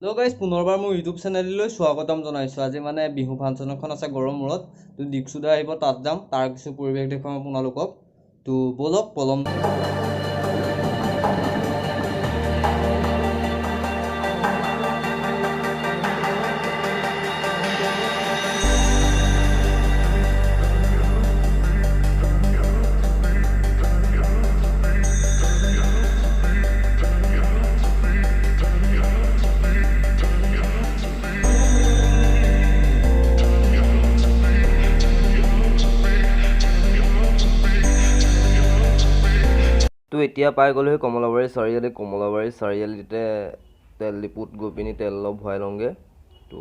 Hello' guys, পুনৰবাৰ মোৰ YouTube চেনেললৈ স্বাগতম জনাইছোঁ। আজি মানে বিহু ফাংচন এখন আছে গড়মূৰত। তো দীক্ষুদা আহিব, তাত যাম। তাৰ কিছু পৰিৱেশ দেখুৱাম আপোনালোকক। তো ব'লক পলম তো এতিয়া পাই গ'লোহি কমলাবাৰী চাৰিআলিতে তেল ডিপুত গৈ পিনি তেল অলপ ভৰাই লওঁগৈ। তো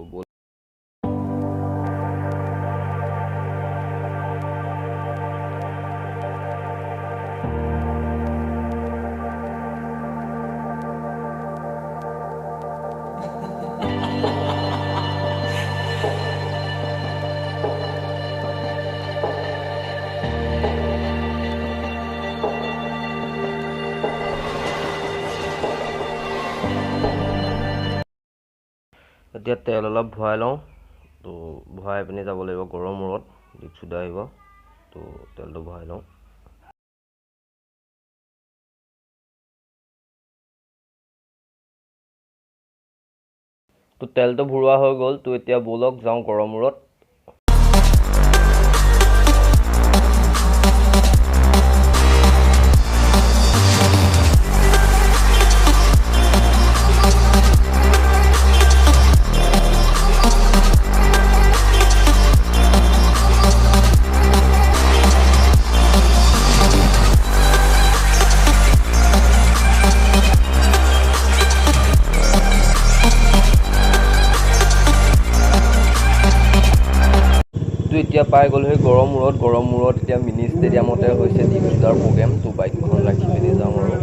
এতিয়া তেল অলপ ভৰাই লওঁ। তো ভৰাই পিনি যাব লাগিব গড়মূৰত, দীক্ষুদা আহিব। তো তেলটো ভৰাই লওঁ। তো তেলটো ভৰোৱা হৈ গ'ল। তো এতিয়া ব'লক যাওঁ গড়মূৰত। তো এতিয়া পাই গ'লোহি গড়মূৰত এতিয়া মিনি ষ্টেডিয়ামতে হৈছে দীক্ষুদাৰ প্ৰগ্ৰেম। তো বাইকখন ৰাখি পিনি যাওঁ আৰু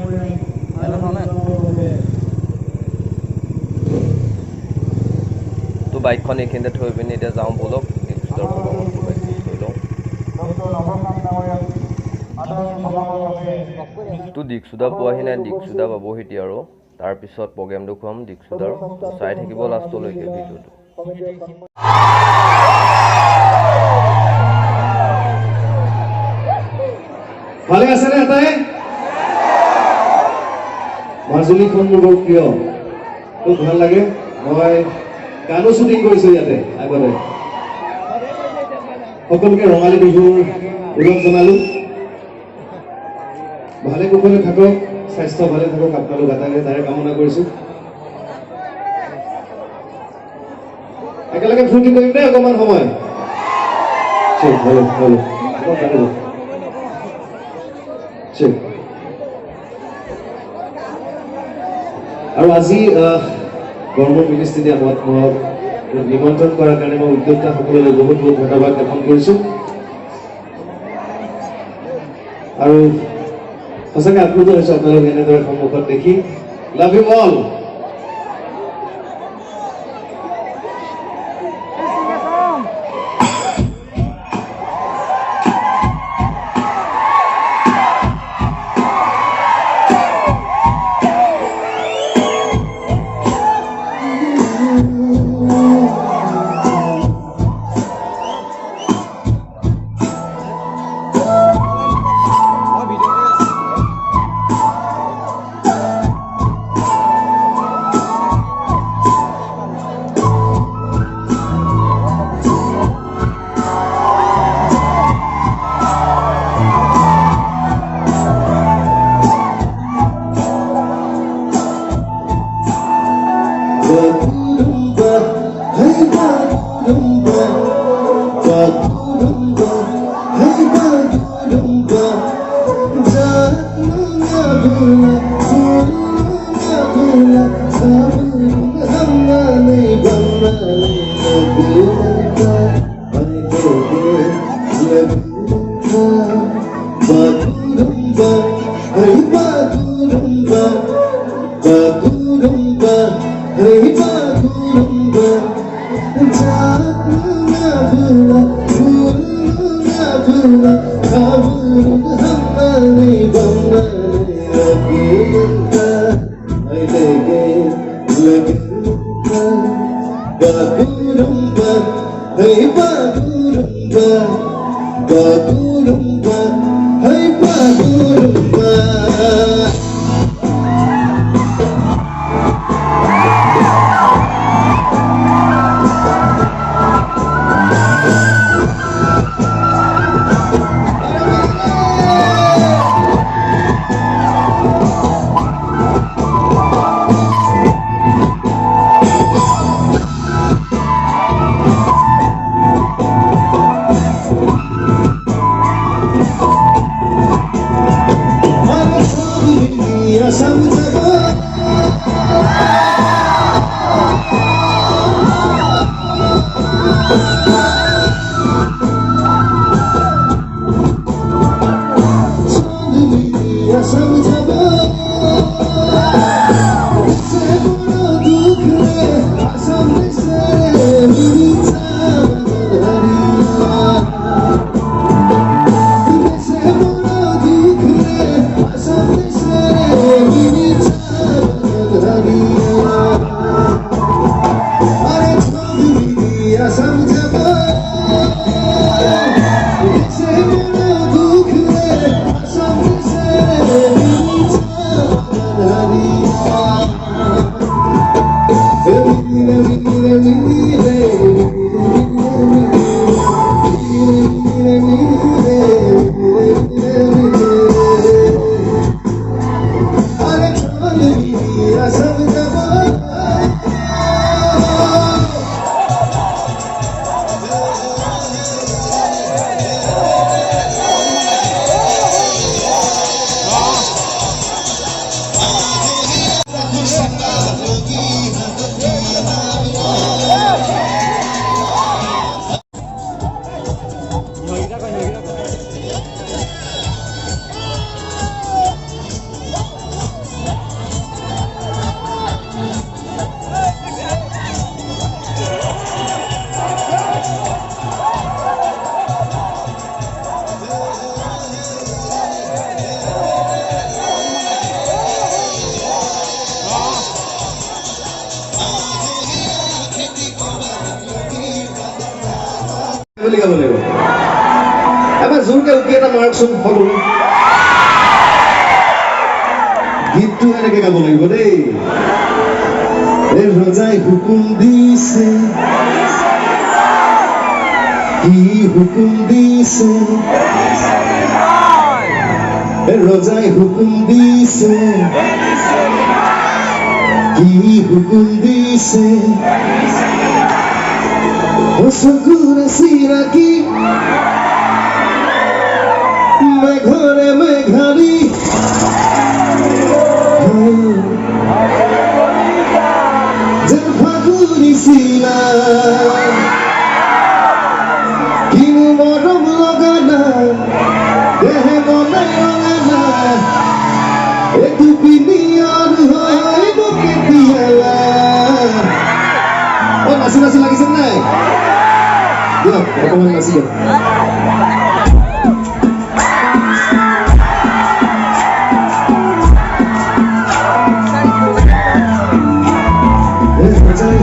তো বাইকখন এইখিনিতে থৈ পিনি এতিয়া যাওঁ ব'লক দীক্ষুদাৰ প্ৰগ্ৰেমত। তো বাইকখন থৈ লওঁ। তো দীক্ষুদা পোৱাহি নাই, দীক্ষুদা পাবহি এতিয়া আৰু তাৰপিছত প্ৰগ্ৰেমটো খুৱাম দীক্ষুদাৰ। চাই থাকিব লাষ্টলৈকে ভিডিঅ'টো। ভালে আছেনে এটাই? মাজুলীখন মোৰ বৰ প্ৰিয়, খুব ভাল লাগে। মই গানো শ্বুটিং কৰিছোঁ ইয়াতে আগতে। সকলোকে ৰঙালী বিহুৰ ওলগ জনালোঁ। ভালে কুশলে থাকক, স্বাস্থ্য ভালে থাকক আপোনালোক আটাইকে, তাৰে কামনা কৰিছোঁ। একেলগে ফূৰ্তি কৰিম দেই অকণমান সময়। আৰু আজি গড়মূৰ মিনি ষ্টেডিয়ামত মোক নিমন্ত্ৰণ কৰাৰ কাৰণে মই উদ্যোক্তাসকললৈ বহুত বহুত ধন্যবাদ জ্ঞাপন কৰিছোঁ। আৰু সঁচাকৈ আপ্লুত হৈছোঁ আপোনালোক এনেদৰে সন্মুখত দেখি। Love you all. Bagurumba, hey bagurumba, bagurumba, hey bagurumba. এবার জোৰকে উঠি এটা মাৰ্কচোন ফলো গীতটো এনেকে গাব লাগিব দেই ৰজাই হুকুম দিছে কি হুকুম দিছে ৰজাই হুকুম দিছে কি হুকুম দিছে চকুৰে চিৰাকি মেঘৰে মেঘাৰী যেন ফাগুনী চিলা কিনো মৰম লগা নাই দেহে মনাই ৰঙা নাই এইটো পিনিয়ন হয় কেতিয়ালা নাচি নাচি লাগিছে নাই দিয়ক অকণমান নাচি দিয়ক Rozai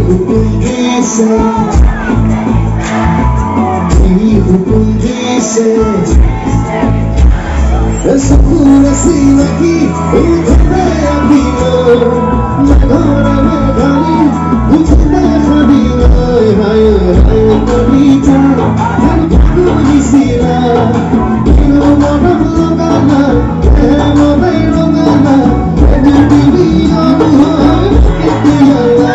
hukum dise, hukum dise. Escura sin aquí, untare abino, magora megani, untare abino, hayo hayo bonita, hayo sila, ino mona logana, mona logana, edibili anuhai, ketiyala.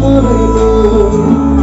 Moreno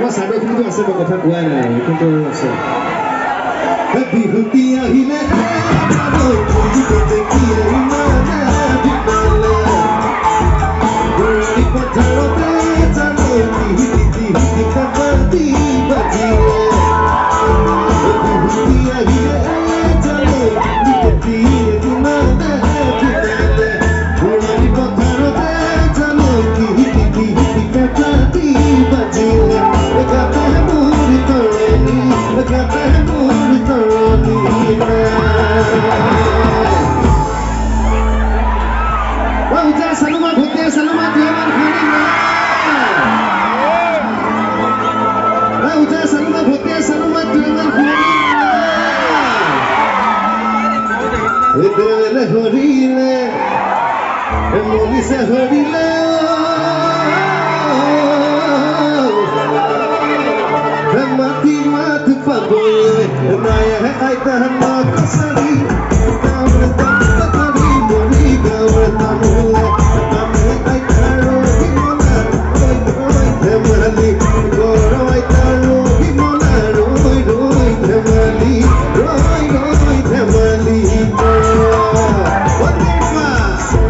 আমাৰ চাইডৰখিনিতো আছে মই কথা কোৱাই নাই কিন্তু আছে বিহুতি আহিলে পথাৰতে জানে কাবাডী বাজিলে বিহুতি আহিলে জানে পথাৰতে জানে কাবাডী বাজিলে গাতে মোৰ তৰণি গাতে মোৰ তৰণি ujar saluma bhute saluma diaman khani na ujar saluma bhute saluma diaman khani na edele horile emoli se horile mati mat pagoye naya hai aita na kasari kaur tari mori gaur tamule tamhe aita rogi mona roi temali goro aita rogi mona roi temali roi temali wonderful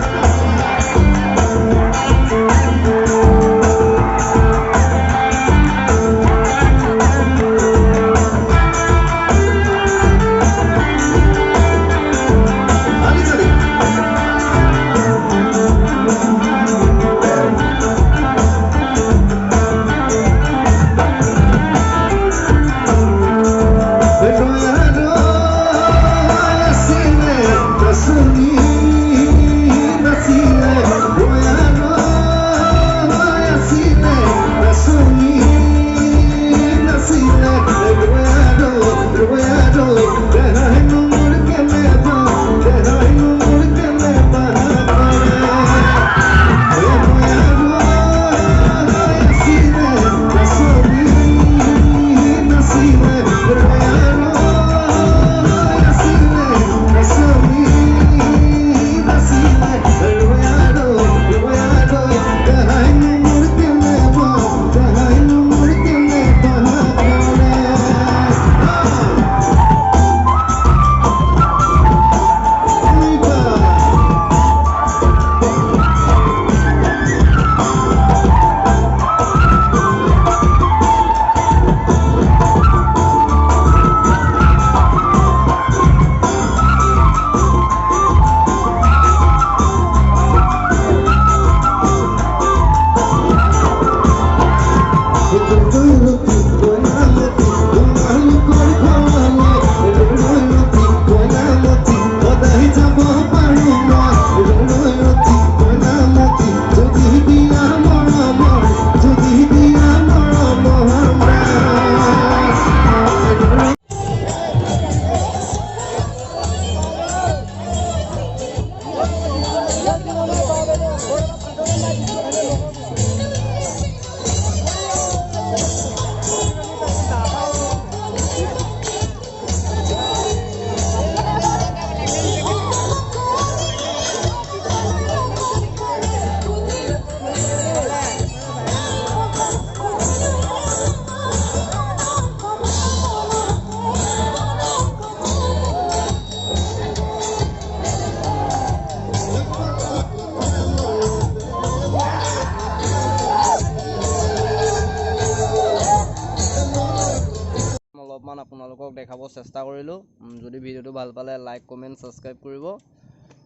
অলপমান আপোনালোকক দেখাব চেষ্টা কৰিলোঁ। যদি ভিডিঅ'টো ভাল পালে like comment subscribe কৰিব।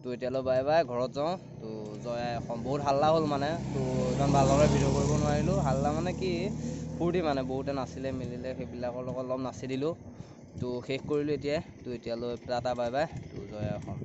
তো এতিয়ালৈ বাই বাই, ঘৰত যাওঁ। তো জয় অসম। বহুত হাল্লা হ'ল মানে, তো ইমান ভালদৰে ভিডিঅ' কৰিব নোৱাৰিলোঁ। হাল্লা মানে কি ফূৰ্তি মানে, বহুতে নাচিলে মেলিলে, সেইবিলাকৰ লগত অলপ নাচি দিলোঁ। তো শেষ কৰিলোঁ এতিয়াই। তো এতিয়ালৈ টাটা বাই বাই। তো জয় অসম।